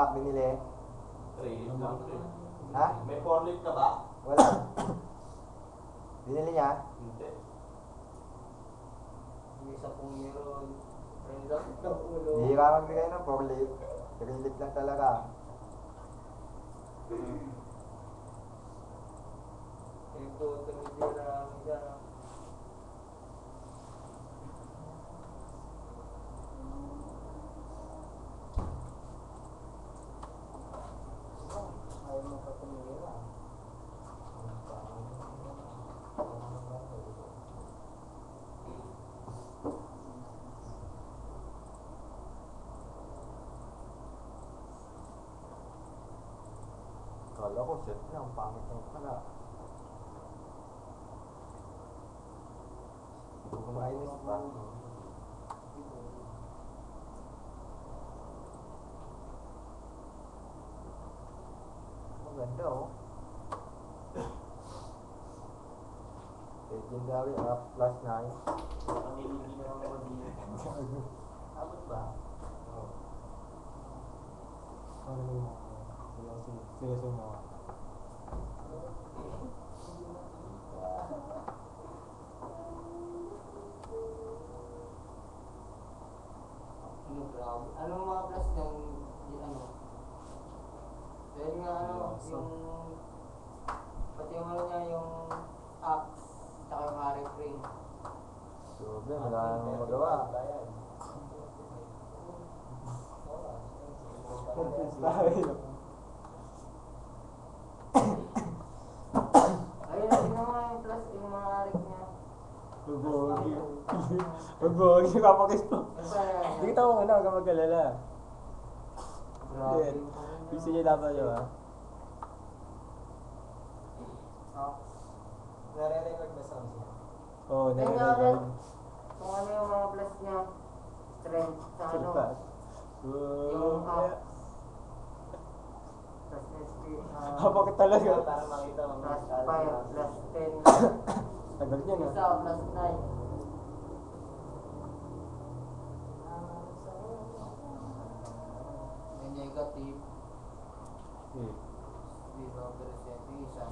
rack binili? 3 lang. Ha? May 4 lit ka ba? Wala. Binili niya? Hindi. May 10 euro. Ang lapit ng ulo. Hindi ka magbigay ng 4 lit. 3 lit lang talaga. Ito, tumitira kami dyan. Ayaw mo pa tumira. Kala ko set lang, pangit lang pala. Kumainis pa. Maganda oh. Legendary up plus 9. Kami hindi na naman mabili. Abot ba? Oo. Ano mo? Seryoso mo. Grabe. Anong mga plus ng ano? Dahil nga ano, yung pati yung ano niya, yung axe, tsaka yung harry frame. Sobe, wala namang magawa. Ayun, tingnan mo nga yung plus, yung mga harry niya. Magbogi. Magbogi, kapakis mo. Hindi kita mo muna, huwag ka mag-alala. Grabe. Gusto niya dapat yun, ha? Nare-record ba sound niya? Oo, Tingnan nare-record. kung ano yung mga plus niya. Strength sa ano. Surpas. Yung axe. Plus SP. Kapakit talaga. Para makita mo. Plus 5, plus 10. Tagal niya, no? Isa, plus 9. May negative. Eh. 0% isa.